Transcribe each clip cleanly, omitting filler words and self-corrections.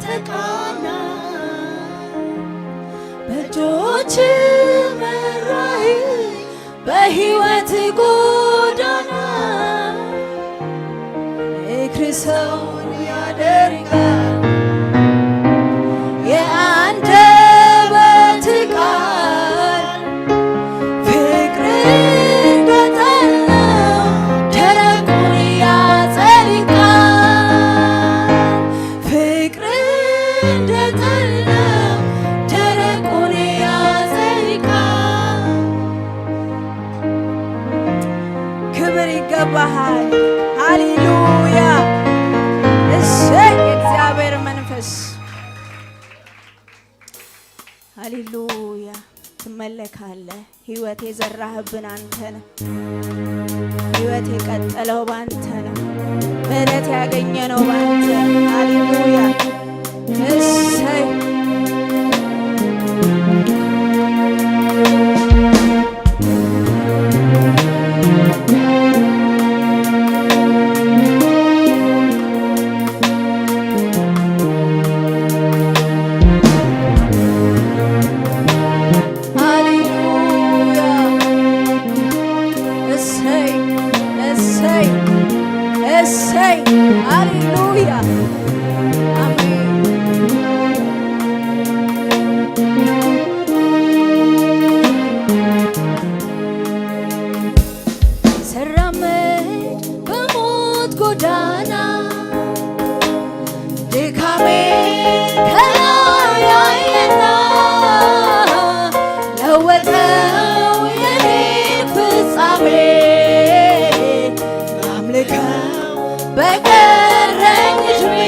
ተቃና በእጆች መራህ በሕይወት ጎዳና እግር ሰውን ያደርጋል የአንደበት ቃል ፍቅርን በጠል ነው ደረቁን ያጸድቃል ፍቅርን እንደጠል ነው ደረቁን ያጸድቃል። ክብር ይገባሃል። ሃሌሉያ እሰይ የእግዚአብሔር መንፈስ ሃሌሉያ ትመለካለህ። ሕይወት የዘራህብን አንተ ነህ። ሕይወት የቀጠለው ባንተ ነው። ምሕረት ያገኘነው ባንተ ነው። ሃሌሉያ እሰይ ሃሌሉያ አሜን። ስራመድ በሞት ጎዳና ድካሜ ከላይ አየና ለወጠው የኔን ፍጻሜ አምልከው በቀረኝ ዕድሜ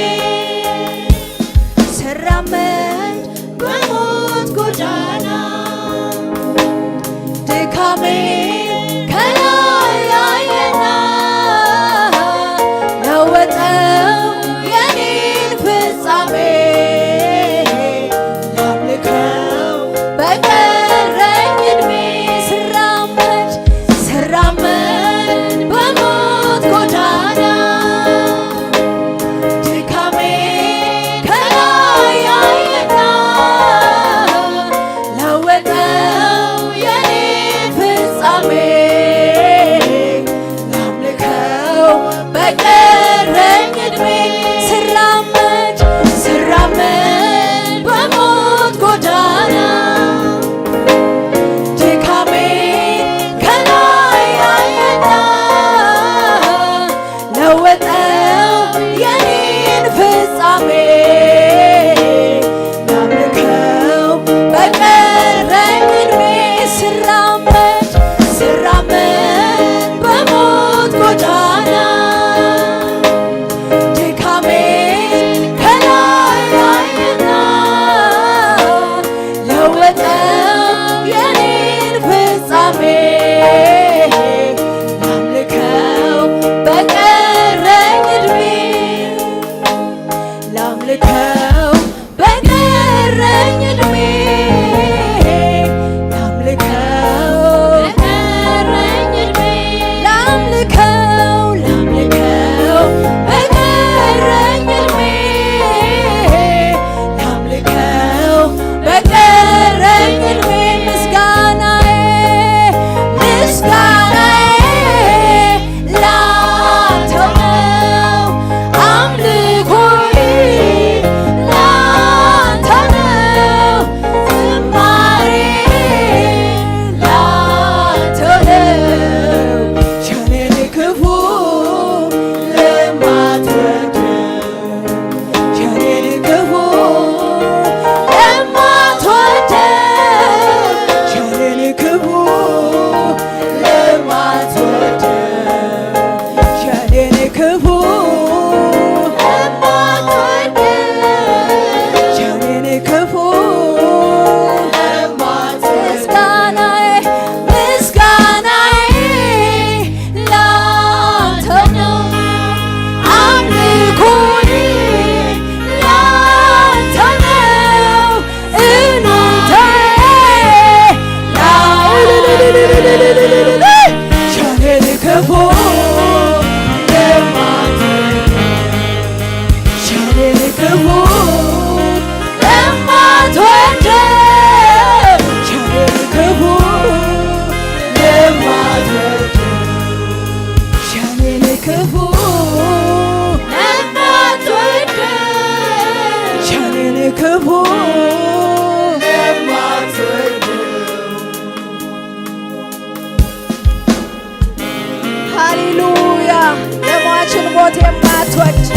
የምትወድ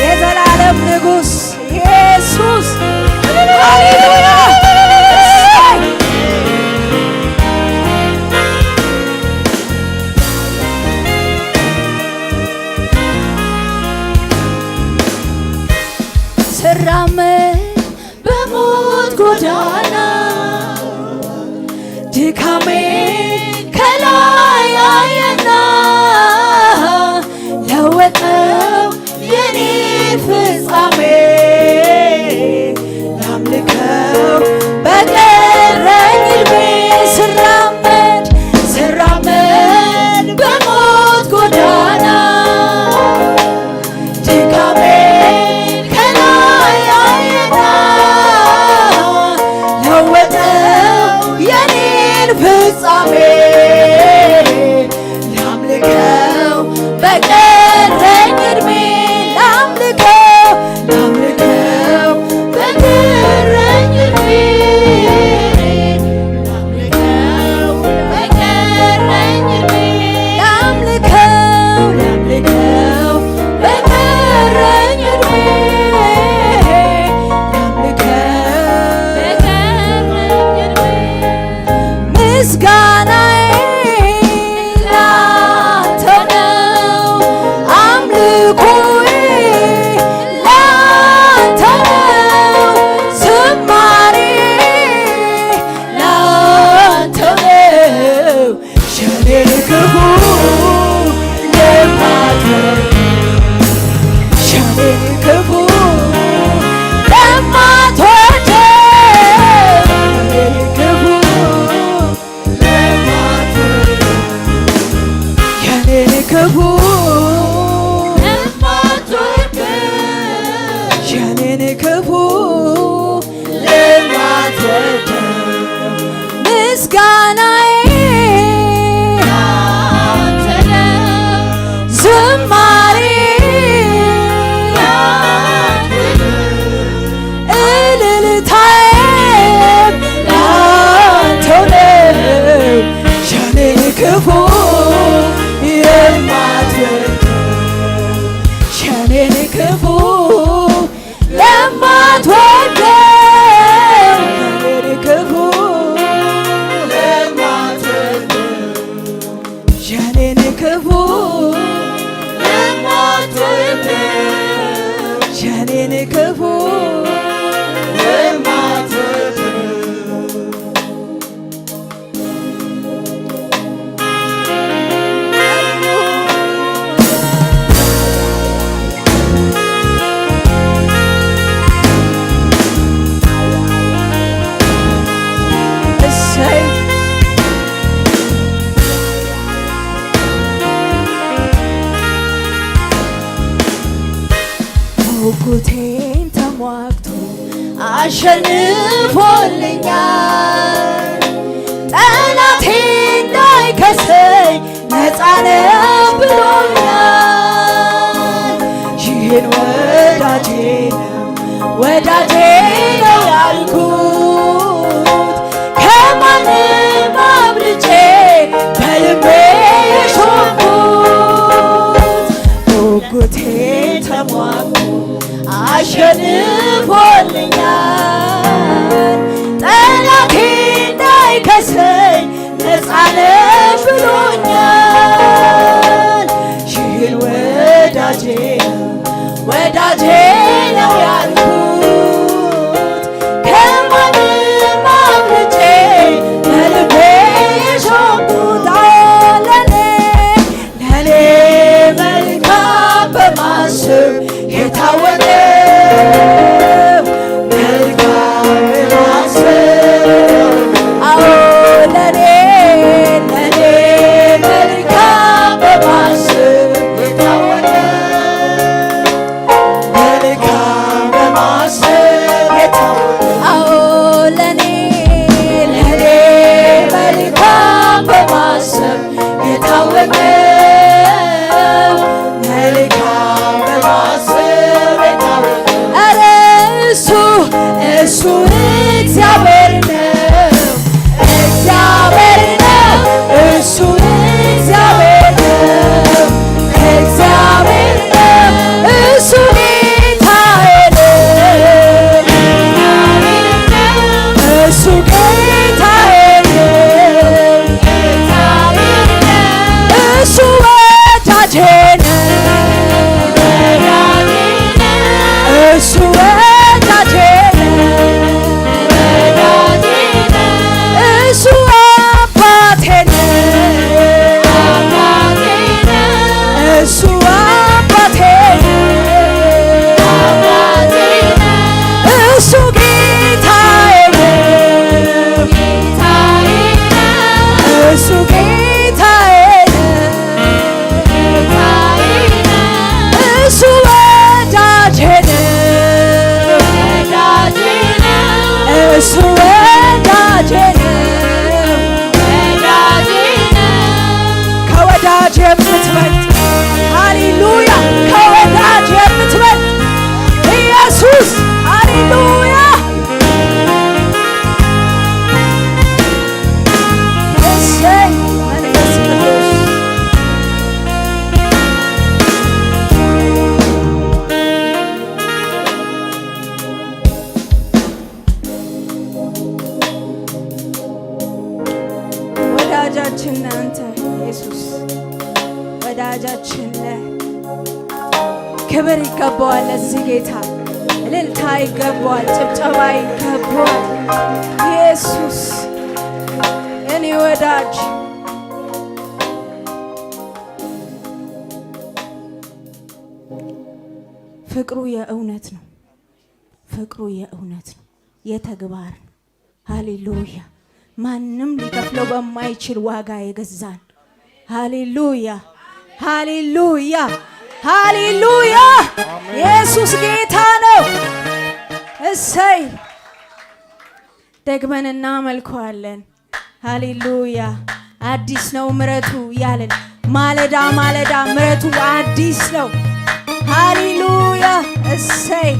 የዘላለም ንጉሥ ኢየሱስ ሃሌሉያ ስራመድ በሞት ጎዳና ድካሜ ከላይ አየና ለወጠው የኔ ፍጻሜ ላምልከው በቀረኝ ዕድሜ ስራመድ በሞት ጎዳና ድካሜ ከላይ አየና ለወጠው የኔን ፍጻሜ ላምልከው በቀረኝ ዕድሜ ላምልከው በቀረኝ ዕድሜ ላምልከው በቀረኝ ዕድሜ ላምልከው በቀረኝ ዕድሜ ምስጋናዬ ላንተ ነው፣ አምልኮዬ ላንተ ነው፣ ዝማሬዬ ላንተ ነው። ሸኔን ክፉ ለማትወድ ሸኔን ክፉ ለማትወድ ክፉ ለማትወድ ሸኔን ክፉ ለማትወድ ምስጋናዬ ላንተ ነው፣ ዝማሬዬ ላንተ ነው፣ እልልታዬም ላንተ ነው። ሸኔን ክፉ ሸኔን ክፉ ለማትወደው ሸኔን ክፉ ለማትወደው ሸኔን ክፉ ጉጉቴን ተሟግቶ አሸንፎልኛል። ጠላቴ እንዳይከሰኝ ነፃ ነህ ብሎኛል። ይህን ወዳጄ ነው ያልኩት ከማንም አብልጬ በልቤ የሾምኩት ጉጉቴን ተሟግቶ አሸንፎልኛል። ጠላቴ እንዳይከሰኝ ነፃ ነህ ብሎኛል። ይህን ወዳጄ ነው ያልኩት ከማንም አብልጬ በልቤ የሾምኩት ለኔ መልካም በማሰብ የታወቀ መልካም በማሰብ አዎ ለኔ መልካም በማሰብ የታወቀ መልካም በማሰብ የታወቀ አዎ ለኔ መልካም በማሰብ የታወቀ መልካም በማሰብ የታወቀ ይገባዋል። ለዚህ ጌታ እልልታ ይገባዋል፣ ጭብጨባ ይገባዋል። ኢየሱስ እኔ ወዳጅ ፍቅሩ የእውነት ነው። ፍቅሩ የእውነት ነው፣ የተግባር ነው። ሃሌሉያ! ማንም ሊከፍለው በማይችል ዋጋ የገዛን። ሃሌሉያ! ሃሌሉያ! ሃሌሉያ! ኢየሱስ ጌታ ነው። እሰይ! ደግመን እናመልከዋለን። ሃሌሉያ! አዲስ ነው ምሕረቱ ያለን ማለዳ ማለዳ ምሕረቱ አዲስ ነው። ሃሌሉያ! እሰይ!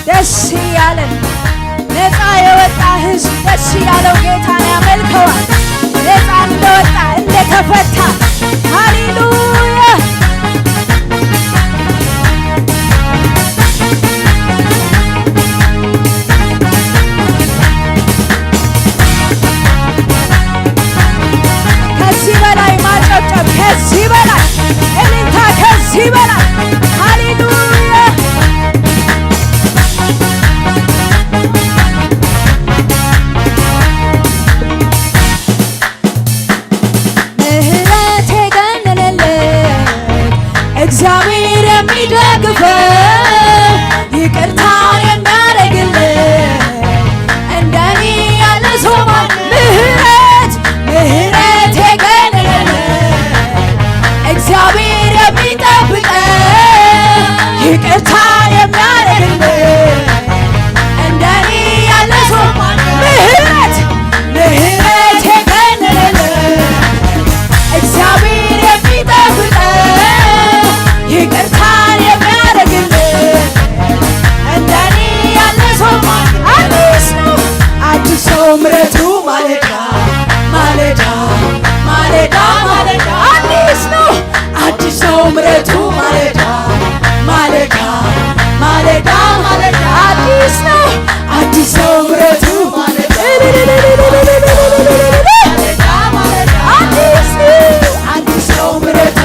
ደስ ያለን ነፃ የወጣ ሕዝብ ደስ ያለው ጌታን ያመልከዋል። ነፃ እንደወጣ እንደተፈታ ሃሌሉያ! ከዚህ በላይ ማጨብጨብ፣ ከዚህ በላይ እልልታ፣ ከዚህ በላይ ሃሌሉያ! እግዚአብሔር የሚደግፈው ይቅርታን የሚያደርግልን እንደኔ ያለ ሰው ምህረት የገነነልን እግዚአብሔር የሚጠብቀው ይቅርታን የሚያደርግልን እንደኔ ያለ ሰው ምህረት የገነነልን እግዚአብሔር የሚጠብቀው ይቅርታን የሚያደርግልን እንደኔ ያለ ሰው አዲስ ነው። አዲስ ነው ምሕረቱ ማለዳ ማለዳ ማለዳ ማለዳ አዲስ ነው። አዲስ ነው ምሕረቱ ማለዳ ማለዳ ማለዳ ማለዳ አዲስ ነው። አዲስ ነው ምሕረቱ ማለዳ አዲስ ነው። አዲስ ነው ምሕረቱ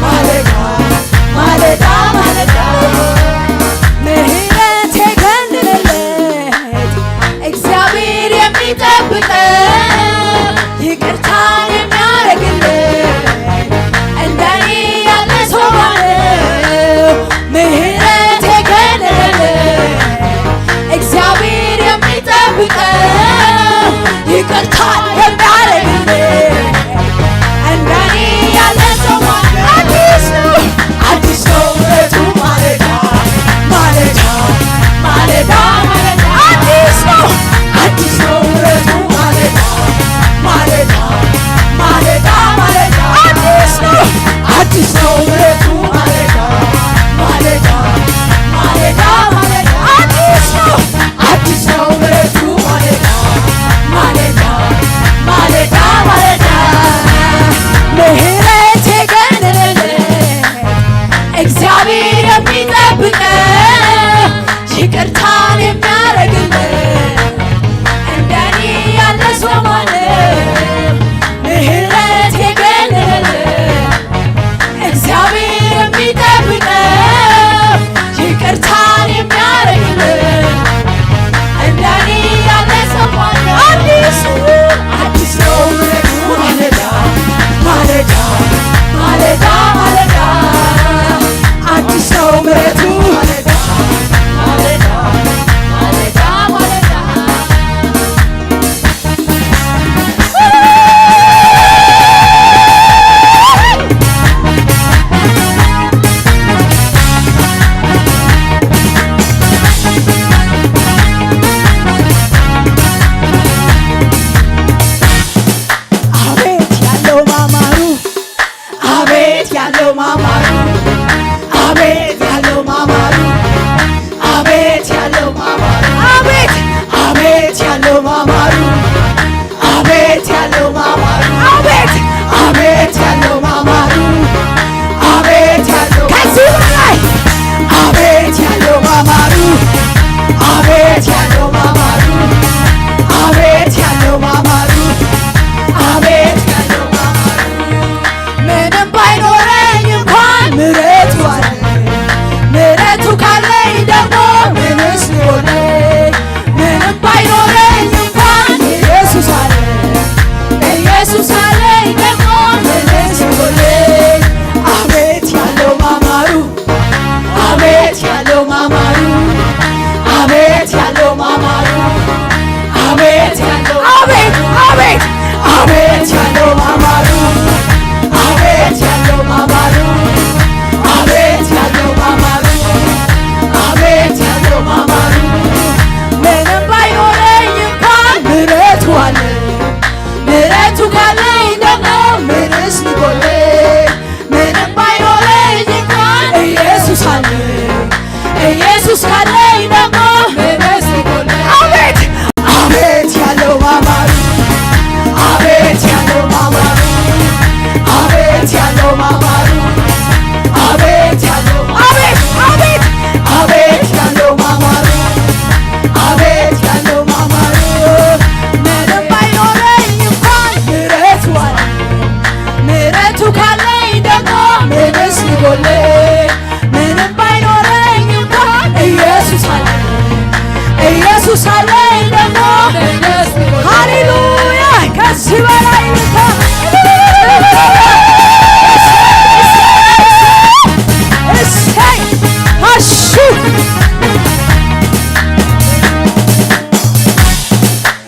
ማለዳ ማለዳ ምህረት የገነነለት እግዚአብሔር የሚጠብቀው ይቅርታን የሚያደርግልን እንደኔ ያለ ሰው ነው። ምህረት የገነነለት እግዚአብሔር የሚጠብቀው ይቅርታን የሚያደርግልን እንደኔ ያለ ሰው አዲስ ነው። አዲስ ነው ምሕረቱ ማለዳ ማለዳ ማለዳ ማለዳ አዲስ ነው። አዲስ ነው ምሕረቱ ማለዳ ማለዳ ማለዳ ማለዳ አዲስ ነው። አዲስ ነው ምሕረቱ ማለዳ ማለዳ ማለዳ ማለዳ አዲስ ነው። አዲስ ነው ምሕረቱ ማለዳ ማለዳ ማለዳ ማለዳ ምህረት የገነነለት እግዚአብሔር የሚጠብቀው ይቅርታን የሚያደርግልን እንደኔ ያለ ሰው ማነው? ምህረት የገነነለት እግዚአብሔር የሚጠብቀው ይቅርታን የሚያደርግልን እንደኔ ያለ ሰው ማነው? አዲስ ነው ምሕረቱ ማለዳ ማለዳ ማለዳ ማለዳ አዲስ ነው ምሕረቱ ማለዳ ማለዳ ማለዳ ማለዳ አቤት ያለው ማማሩ አቤት ያለው ማማሩ አቤት ያለው ማማሩ አቤት አቤት ያለው ማማሩ አቤት ያለው ማማሩ አቤት አቤት ያለው ማማሩ አቤት ያለው ከዚህ በላይ አቤት ያለው ማማሩ አቤት ያለው ማማሩ አቤት ያለው ማማሩ አቤት ያለው ማማሩ ያለው ማማሩ አቤት ያለው አቤት አቤት አቤት ያለው ማማሩ አቤት ያለው ማማሩ ምንም ባይኖረኝ እንኳን ምሕረቱ አለ ምሕረቱ ካለኝ ደግሞ ምንስ ሊጎለኝ ምንም ባይኖረኝ እንኳን ኢየሱስ አለ ኢየሱስ አለኝ ደግሞ ሃሌሉያ ከዚህ በላይ እሰይ አሹ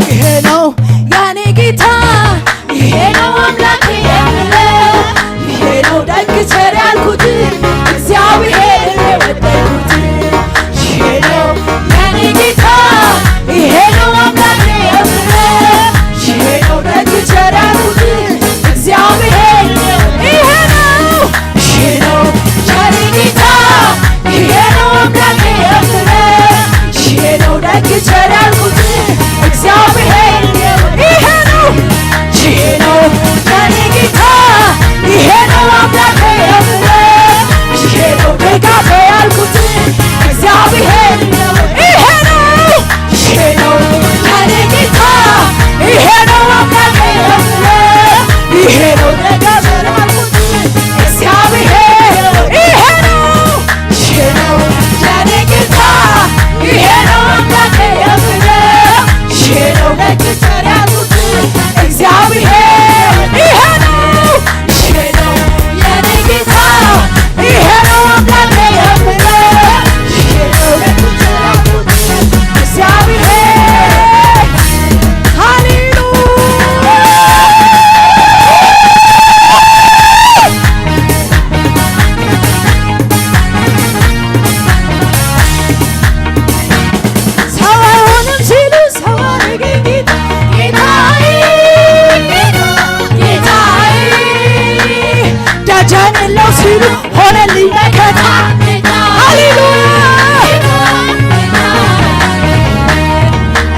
ይሄ ነው ያኔ ጌታ ይሄ ነው አምላኬ የምለው ይሄ ነው ደግ ቸር ያልኩት እግዚአብሔር የወደድኩት ይሄ ነው ያኔ ጌታ ይሄ ነው አምላኬ የምለው ይሄ ነው ደግ ቸር ያልኩት እግዚአብሔር ይሄ ነው ያኔ ጌታ ይሄ ነው አምላኬ የምለው ይሄ ነው ደግ ቸር ያልኩት እግዚአብሔር ይሄ ነው ያኔ ጌታ ይሄ ነው አምላኬ የምለው ይሄ ነው ደጋፊ ያልኩት እግዚአብሔር ይሄ ነው ያኔ ጌታ ይሄ ነው አምላኬ የምለው ይሄ ነው ደጋፊ ያልኩት እግዚአብሔር ይሄ ነው ያኔ ጌታ ይሄ ነው አምላኬ የምለው ይሄ ነው ደግ ቸር ያልኩት እግዚአብሔር ይሄ ነው ያኔ ጌታ ይሄ ነው አምላኬ የምለው ይሄ ነው ደግ ቸር ያልኩት እግዚአብሔር ሃሌሉያ ሰው አይሆንም ሲሉ ሰው አደረገኝ ጌታዬ ጌታዬ ደጀን የለው ሲሉ ሆነልኝ መከታ ሃሌሉያ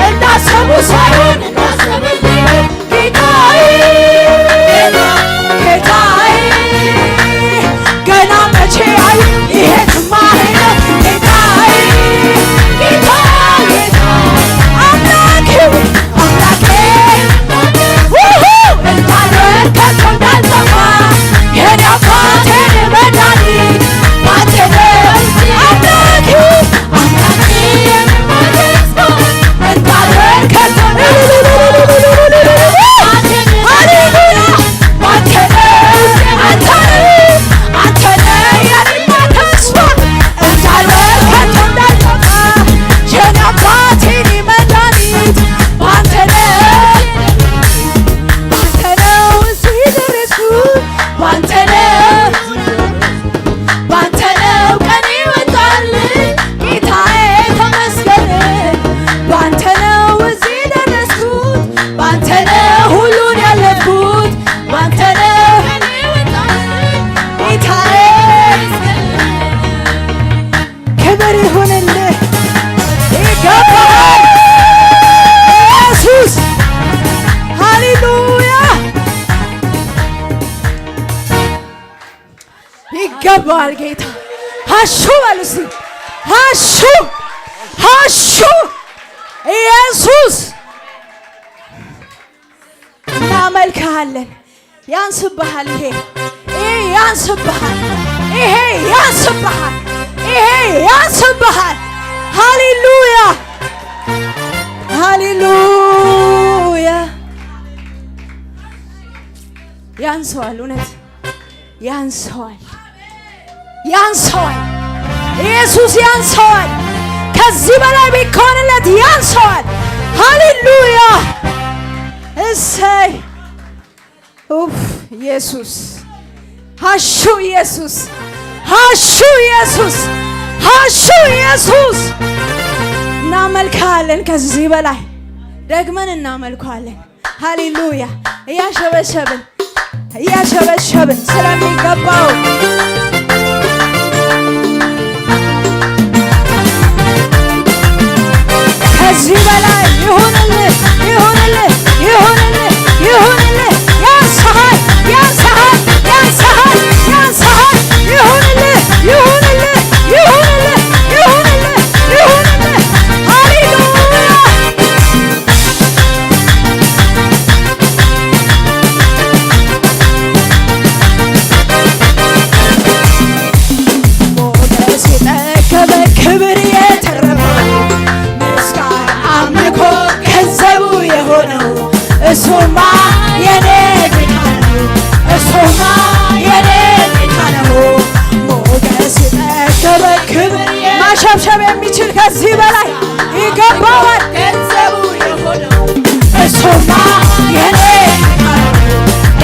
እንዳሰቡ ሳይሆን እንዳሰብልኝ ጌታዬ ጌታዬ ገና መቼ አይ ይሄ ጅማሬ ነው ጌታዬ ጌታ ጌታ አምላኬ አምላኬ እንዳልወድቅ ከቶ እንዳልጠፋ የኔ አባት የኔ መድኃኒት ባንተ ነው አምላኬ አምላኬ እንዳልወድቅ ከቶ ሃሌሉያ ባንተ ነው አንተ ነህ የኔማ ተስፋ እንዳልወድቅ ከቶ እንዳልጠፋ የኔ አባት የኔ መድኃኒት ባንተ ነው እዚህ የደረስኩት ባንተ ነው ቀኔ ወጣልኝ ጌታዬ ተመስገን ባንተ ነው እዚህ የደረስኩት ባንተ ነው ሁሉን ያለፍኩት ባንተ ነው ቀኔ ወጣልኝ ጌታዬ ክብር ይሁንልህ ይገባሃል ኢየሱስ ሃሌሉያ ይገባል ጌታ ሀሹ በሉ እስኪ ሀሹ ሀሹ ኢየሱስ እናመልክሃለን ያንስብሃል ይሄ ያንስብሃል ይሄ ያንስብሃል ይሄ ያንስብሃል ሃሌሉያ ሃሌሉያ ያንሰዋል እውነት ያንሰዋል ያንሰዋል ኢየሱስ ያንሰዋል ከዚህ በላይ ቢኮንለት ያንሰዋል ሃሌሉያ እሰይ ኡፍ ኢየሱስ ሀሹ ኢየሱስ ሀሹ ኢየሱስ ሀሹ ኢየሱስ እናመልካለን ከዚህ በላይ ደግመን እናመልካለን ሃሌሉያ እያሸበሸብን ስለሚገባው ከዚህ በላይ ይሁንልህ ይሁንልህ ይሁንልህ ይሁንልህ ያንስሃል ያንስሃል ያንስሃል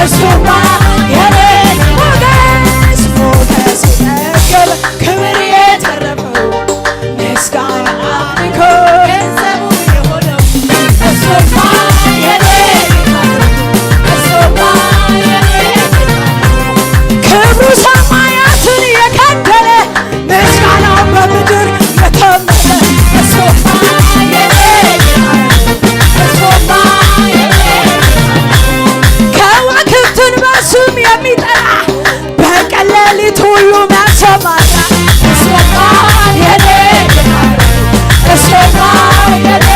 እሱማ የኔ ሞገስ ሞገስ የጠገበ ክብር የተረፈው ምስጋና አምልኮ ገንዘቡ የሆነው እሱማ የኔ እሱማ የኔ ክብሩ ሰማያትን የከደነ ምስጋናው በምድር የተመለ እሱማ የኔ እሱማ የኔ ከዋክብትን በስም የሚጠራ በቀን ሌሊት ሁሉ የሚያሰማራ እሱማ የኔ እሱማ የኔ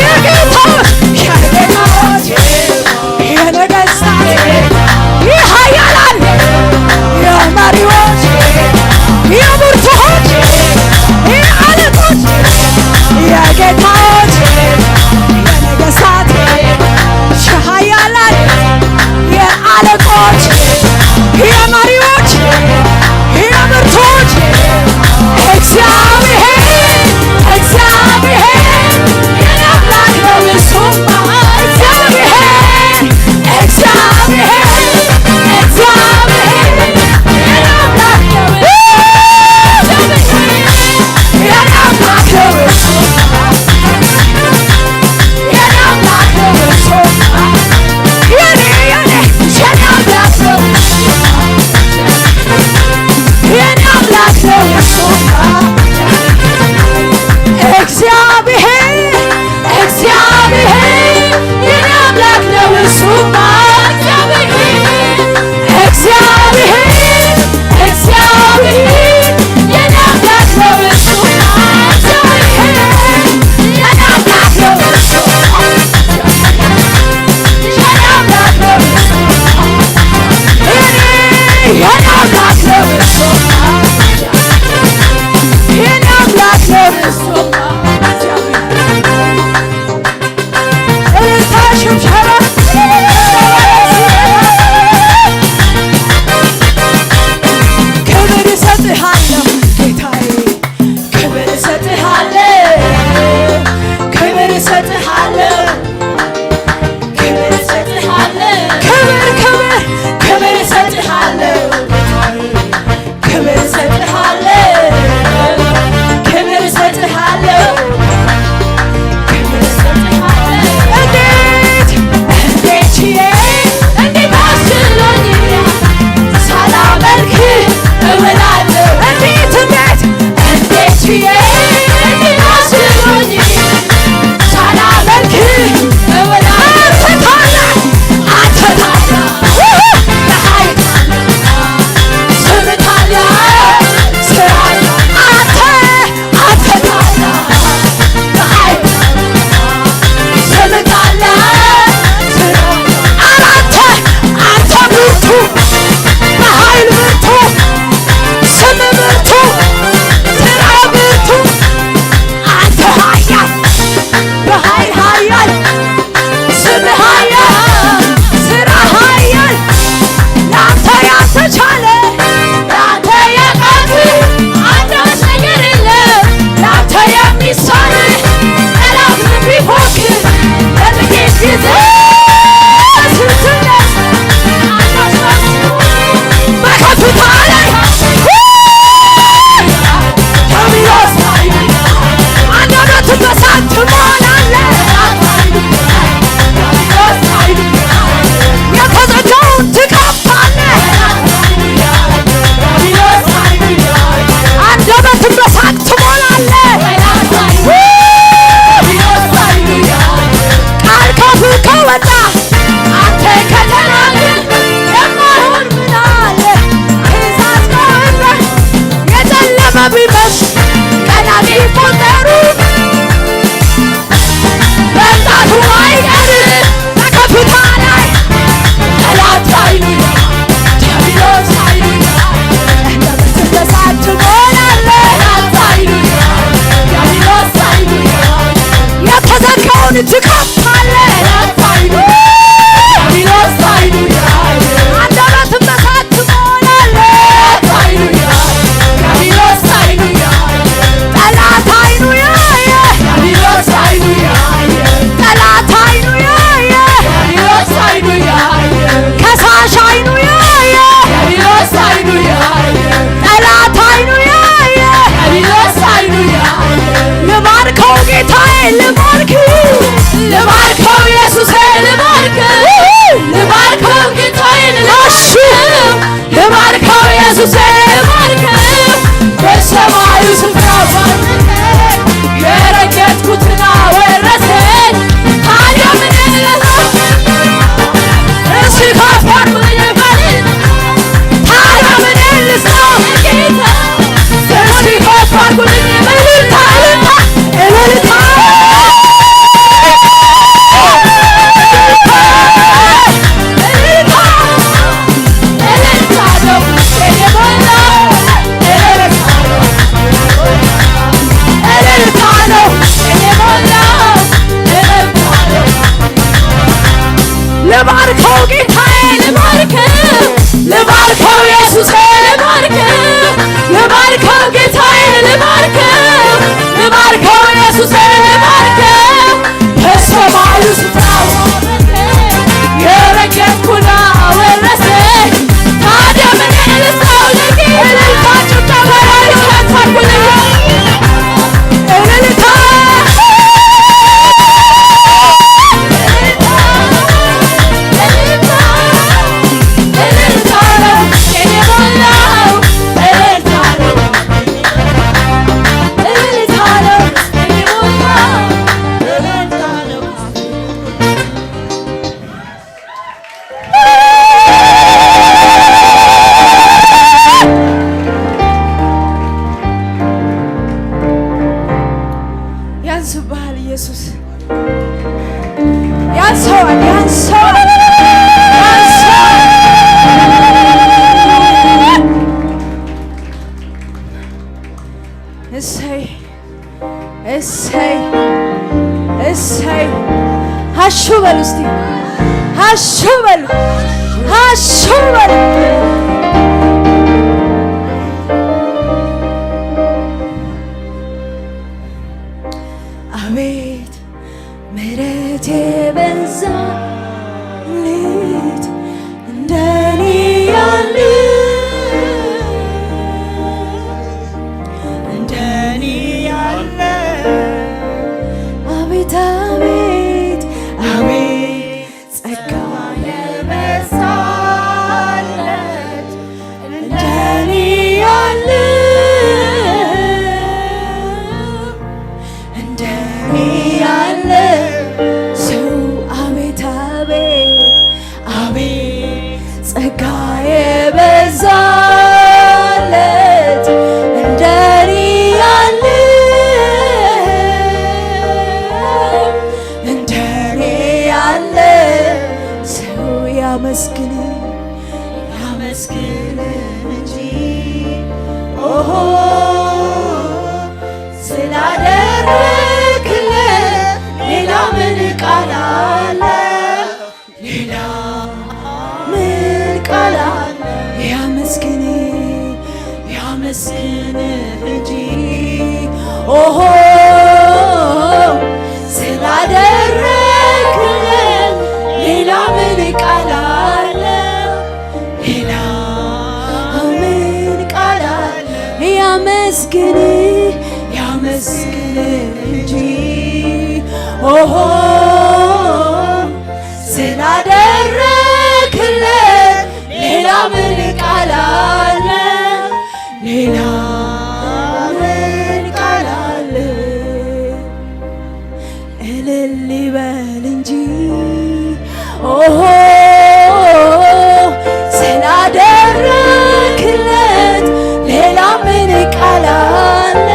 የጌታዎች የጌታዎች የነገሥታት የኃያላን የመሪዎች የብርቱዎች የአለቆች የጌታዎች የነገሥታት የኃያላን የአለቆች የመሪዎች የብርቱዎች እግዚአብሔር እግዚአብሔር የኔ አምላክ ነው እሱማ እግዚአብሔር እግዚአብሔር እግዚአብሔር የኔ አምላክ ነው የኔ አምላክ ነው የኔ አምላክ ነው የኔ አምላክ ነው የኔ አምላክ ነው እግዚአብሔር እግዚአብሔር የኔ አምላክ ነው እሱማ እግዚአብሔር እግዚአብሔር የኔ አምላክ ነው እሱማ እግዚአብሔር የኔ አምላክ ነው እሱማ የኔ አምላክ ነው የኔ አምላክ ነው እሱማ የኔ አምላክ ነው እሱማ እልልታ ሽብሸባ ክብር እሰጥሃለሁ ጌታዬ ክብር እሰጥሃለሁ ክብር እሰጥሃለሁ ክብር እሰጥሃለሁ ክብር ክብር ክብር እሰጥሃለሁ ክብር እሰጥሃለሁ ክብር እሰጥሃለሁ ክብር እሰጥሃለሁ እንዴት ችዬ እንዴት አስችሎኝ ሳላመልክ እውላለሁ እንዴት ችዬ እንዴት አስችሎኝ ሳላመልክ እውላለሁ አንተ ታላቅ ለኃይል ስምህ ታላቅ ስራ አንተ ታላቅ ለኃይል ስምህ ታላቅ ስራ አንተ ብርቱ በኃይል ብርቱ ስምህ ብርቱ ስራ ብርቱ አንተ ኃያል በኃይል ኃያል ስምህ ኃያል ስራ ኃያል ለአንተ ያልተቻለ ለአንተ ያቃት አንዳች ነገር የለም ለአንተ የሚሳን ጠላት ቢፎክር ለጥቂት ጊዜ ስትነሳ አንዳች በከፍታ ላይ ዲያብሎስ አንደበቱን በሳት ትሞላለህ የተዘጋውን ትከፍታለህ ልባርከው ኢየሱሴን ልባርከው ጌታዬን ልባርከው ኢየሱሴን ልባርከው በሰማዩ ስፍራ ባርከኝ የረገጥኩትን አወረሰኝ ታዲያ ምን ልለው እስኪ ከፍ አድርጉልኝ በል ታዲያ ምን ልለው ጌታ እስኪ ከፍ አድርጉልኝ እልልታ እልልታ ልባርከው ጌታዬ ልባርከው ኢየሱሴ ልባርከው ጌታዬ ልባርከው ኢየሱሴ ልባርከው በሰማዩ ስፍራ የረገጥኩና ወረሰኝ ታዲያ ምን ልለው እልልታ ጭብጨባ ያልከፋልኝ እልልታ ያንስብሃል ኢየሱስ ያንሰዋል ያንሰዋል እሰይ እሰይ እሰይ ሀሹ በሉ እስቲ ሀሹ በሉ ሀሹ በሉ አቤት ምሕረት የበዛለት እንደኔ ያለ እንደኔ ያለ አቤት አቤት አቤት ጸጋ የበዛለት እንደኔ ያለ ያለ ሰው አቤት አቤት አቤት ጸጋ የበዛለት እንደኔ ያለ እንደኔ ያለ ሰው ያመስግን ያመስግን እንጂ ኦሆ ስላደረግ ሌላ ምን ቃል አለ? ሌላ ምን ቃል አለ? ያመስግን ያመስግን እንጂ ኦሆ ስላደረግልን ሌላ ምን ቃል አለ? ሌላ ምን ቃል አለ? ያመስግን ያመስግን እንጂ ኦሆ ስላደረክልን ሌላ ምን ቃል አለ? ሌላ ምን ቃል አለ? እልል ይበል እንጂ ኦሆ ስላደረክለት ሌላ ምን ቃል አለ?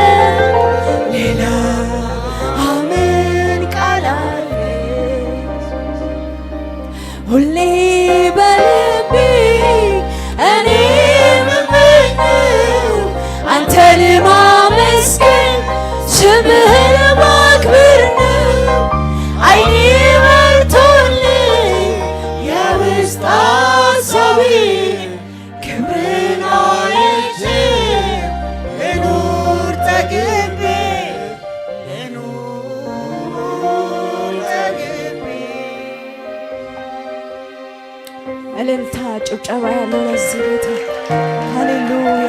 ሁሌ በልቤ እኔ የምመኘው አንተን ማመስገን ስምህን ማክበር ነው። ዓይኔ በርቶልኝ የውስጥ ሐሳቤ ክብርን አይቼ ልኑር ጠግቤ እልልታ ጭብጨባ ያለው ለዚህ ጌታ ሃሌሉያ።